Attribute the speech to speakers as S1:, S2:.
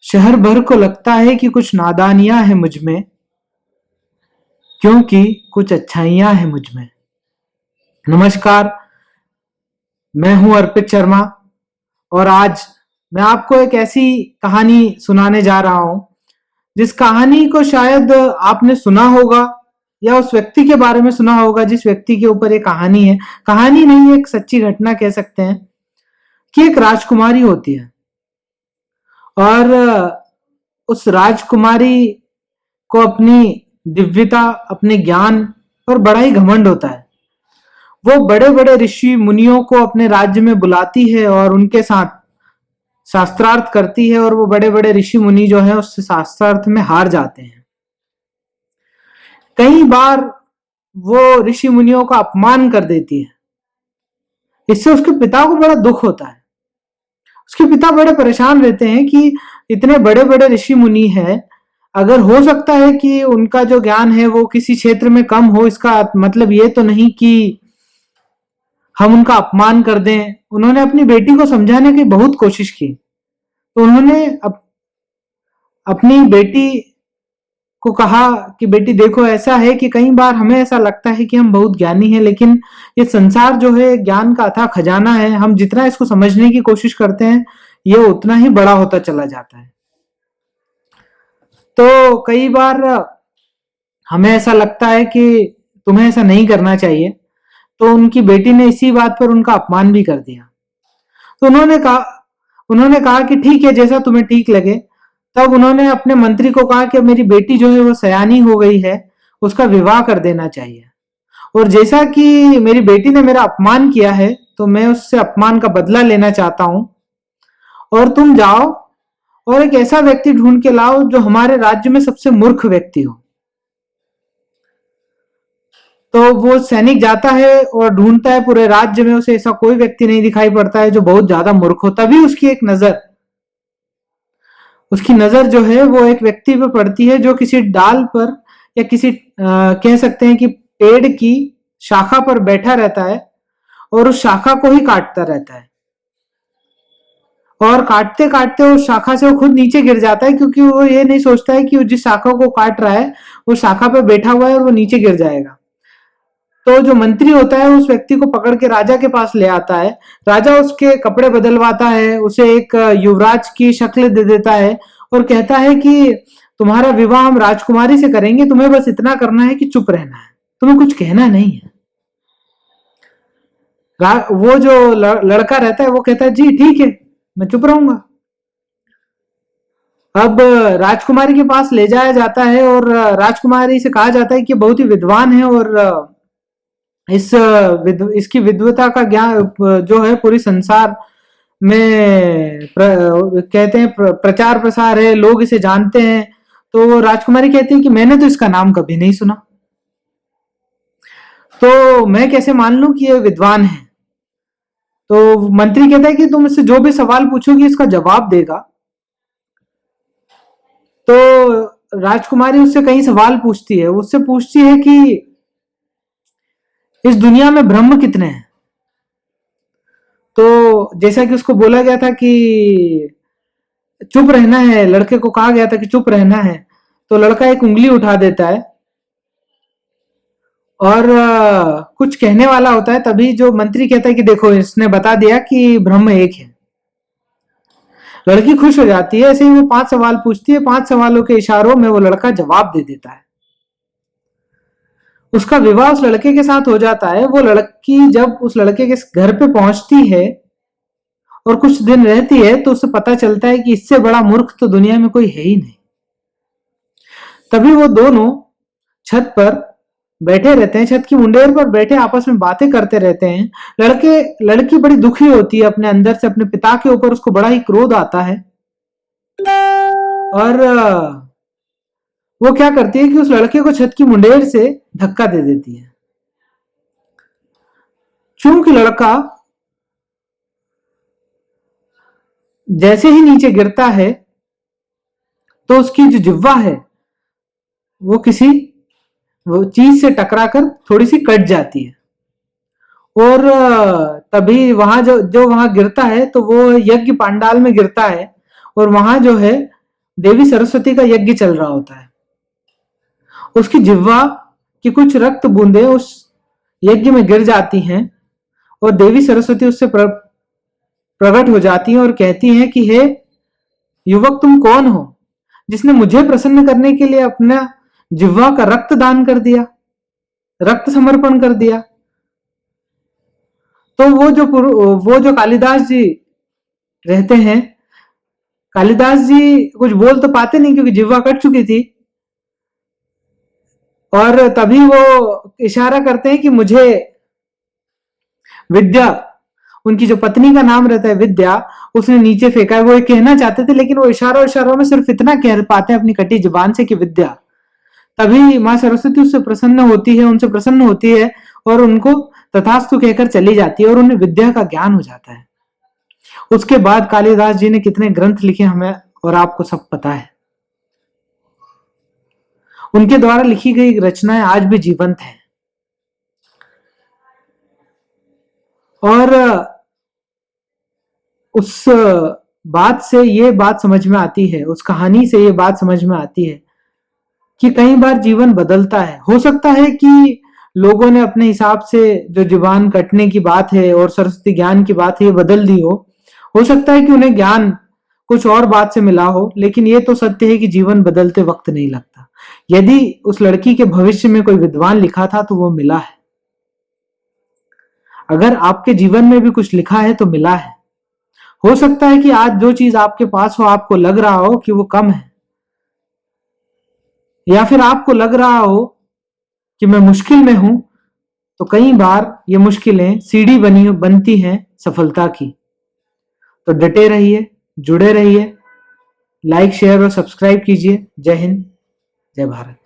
S1: शहर भर को लगता है कि कुछ नादानियां है मुझ में, क्योंकि कुछ अच्छाइयां है मुझ में। नमस्कार, मैं हूं अर्पित शर्मा और आज मैं आपको एक ऐसी कहानी सुनाने जा रहा हूं जिस कहानी को शायद आपने सुना होगा या उस व्यक्ति के बारे में सुना होगा जिस व्यक्ति के ऊपर ये कहानी है। कहानी नहीं, एक सच्ची घटना कह सकते हैं कि एक राजकुमारी होती है और उस राजकुमारी को अपनी दिव्यता, अपने ज्ञान पर बड़ा ही घमंड होता है। वो बड़े बड़े ऋषि मुनियों को अपने राज्य में बुलाती है और उनके साथ शास्त्रार्थ करती है और वो बड़े बड़े ऋषि मुनि जो है उस शास्त्रार्थ में हार जाते हैं। कई बार वो ऋषि मुनियों का अपमान कर देती है। इससे उसके पिता को बड़ा दुख होता है। उसके पिता बड़े परेशान रहते हैं कि इतने बड़े बड़े ऋषि मुनि हैं, अगर हो सकता है कि उनका जो ज्ञान है वो किसी क्षेत्र में कम हो, इसका मतलब ये तो नहीं कि हम उनका अपमान कर दें। उन्होंने अपनी बेटी को समझाने की बहुत कोशिश की, तो उन्होंने अपनी बेटी को कहा कि बेटी देखो, ऐसा है कि कई बार हमें ऐसा लगता है कि हम बहुत ज्ञानी हैं, लेकिन ये संसार जो है ज्ञान का अथाह खजाना है। हम जितना इसको समझने की कोशिश करते हैं ये उतना ही बड़ा होता चला जाता है। तो कई बार हमें ऐसा लगता है कि तुम्हें ऐसा नहीं करना चाहिए। तो उनकी बेटी ने इसी बात पर उनका अपमान भी कर दिया। तो उन्होंने कहा कि ठीक है, जैसा तुम्हें ठीक लगे। तब उन्होंने अपने मंत्री को कहा कि मेरी बेटी जो है वो सयानी हो गई है, उसका विवाह कर देना चाहिए। और जैसा कि मेरी बेटी ने मेरा अपमान किया है तो मैं उससे अपमान का बदला लेना चाहता हूं, और तुम जाओ और एक ऐसा व्यक्ति ढूंढ के लाओ जो हमारे राज्य में सबसे मूर्ख व्यक्ति हो। तो वो सैनिक जाता है और ढूंढता है पूरे राज्य में, उसे ऐसा कोई व्यक्ति नहीं दिखाई पड़ता है जो बहुत ज्यादा मूर्ख हो। तभी उसकी नजर जो है वो एक व्यक्ति पे पड़ती है जो किसी डाल पर या किसी कह सकते हैं कि पेड़ की शाखा पर बैठा रहता है और उस शाखा को ही काटता रहता है। और काटते काटते उस शाखा से वो खुद नीचे गिर जाता है, क्योंकि वो ये नहीं सोचता है कि जिस शाखा को काट रहा है वो शाखा पर बैठा हुआ है और वो नीचे गिर जाएगा। तो जो मंत्री होता है उस व्यक्ति को पकड़ के राजा के पास ले आता है। राजा उसके कपड़े बदलवाता है, उसे एक युवराज की शक्ल दे देता है और कहता है कि तुम्हारा विवाह हम राजकुमारी से करेंगे, तुम्हें बस इतना करना है कि चुप रहना है, तुम्हें कुछ कहना नहीं है। वो जो लड़का रहता है वो कहता है जी ठीक है, मैं चुप रहूंगा। अब राजकुमारी के पास ले जाया जाता है और राजकुमारी से कहा जाता है कि बहुत ही विद्वान है और इसकी विद्वता का ज्ञान जो है पूरी संसार में कहते हैं प्रचार प्रसार है, लोग इसे जानते हैं। तो राजकुमारी कहती है कि मैंने तो इसका नाम कभी नहीं सुना, तो मैं कैसे मान लूं कि ये विद्वान है। तो मंत्री कहता है कि तुम इससे जो भी सवाल पूछोगी इसका जवाब देगा। तो राजकुमारी उससे कई सवाल पूछती है। उससे पूछती है कि इस दुनिया में ब्रह्म कितने हैं। तो जैसा कि उसको बोला गया था कि चुप रहना है, लड़के को कहा गया था कि चुप रहना है, तो लड़का एक उंगली उठा देता है और कुछ कहने वाला होता है। तभी जो मंत्री कहता है कि देखो, इसने बता दिया कि ब्रह्म एक है। लड़की खुश हो जाती है। ऐसे ही वो 5 सवाल पूछती है, 5 सवालों के इशारों में वो लड़का जवाब दे देता है। उसका विवाह उस लड़के के साथ हो जाता है। वो लड़की जब उस लड़के के घर पे पहुंचती है और कुछ दिन रहती है तो उसे पता चलता है कि इससे बड़ा मूर्ख तो दुनिया में कोई है ही नहीं। तभी वो दोनों छत पर बैठे रहते हैं, छत की मुंडेर पर बैठे आपस में बातें करते रहते हैं। लड़की बड़ी दुखी होती है अपने अंदर से, अपने पिता के ऊपर उसको बड़ा ही क्रोध आता है और वो क्या करती है कि उस लड़के को छत की मुंडेर से धक्का दे देती है। चूंकि लड़का जैसे ही नीचे गिरता है तो उसकी जो जिह्वा है वो किसी चीज से टकराकर थोड़ी सी कट जाती है और तभी वहां जो वहां गिरता है तो वो यज्ञ पांडाल में गिरता है और वहां जो है देवी सरस्वती का यज्ञ चल रहा होता है। उसकी जिह्वा की कुछ रक्त बूंदें उस यज्ञ में गिर जाती हैं और देवी सरस्वती उससे प्रकट हो जाती हैं और कहती हैं कि हे युवक, तुम कौन हो जिसने मुझे प्रसन्न करने के लिए अपना जिह्वा का रक्त दान कर दिया, रक्त समर्पण कर दिया। तो वो जो कालिदास जी रहते हैं, कालिदास जी कुछ बोल तो पाते नहीं क्योंकि जिह्वा कट चुकी थी, और तभी वो इशारा करते हैं कि मुझे विद्या, उनकी जो पत्नी का नाम रहता है विद्या, उसने नीचे फेंका है। वो ये कहना चाहते थे लेकिन वो इशारों में सिर्फ इतना कह पाते हैं अपनी कटी जुबान से कि विद्या। तभी माँ सरस्वती उससे प्रसन्न होती है, उनसे प्रसन्न होती है और उनको तथास्तु कहकर चली जाती है और उन्हें विद्या का ज्ञान हो जाता है। उसके बाद कालिदास जी ने कितने ग्रंथ लिखे हमें और आपको सब पता है। उनके द्वारा लिखी गई रचनाएं आज भी जीवंत हैं। और उस बात से ये बात समझ में आती है, उस कहानी से ये बात समझ में आती है कि कई बार जीवन बदलता है। हो सकता है कि लोगों ने अपने हिसाब से जो जुबान कटने की बात है और सरस्वती ज्ञान की बात है ये बदल दी हो सकता है कि उन्हें ज्ञान कुछ और बात से मिला हो, लेकिन ये तो सत्य है कि जीवन बदलते वक्त नहीं लगता। यदि उस लड़की के भविष्य में कोई विद्वान लिखा था तो वो मिला है। अगर आपके जीवन में भी कुछ लिखा है तो मिला है। हो सकता है कि आज जो चीज आपके पास हो आपको लग रहा हो कि वो कम है, या फिर आपको लग रहा हो कि मैं मुश्किल में हूं, तो कई बार ये मुश्किलें सीढ़ी बनती हैं सफलता की। तो डटे रहिए, जुड़े रहिए, लाइक शेयर और सब्सक्राइब कीजिए। जय हिंद, जय भारत।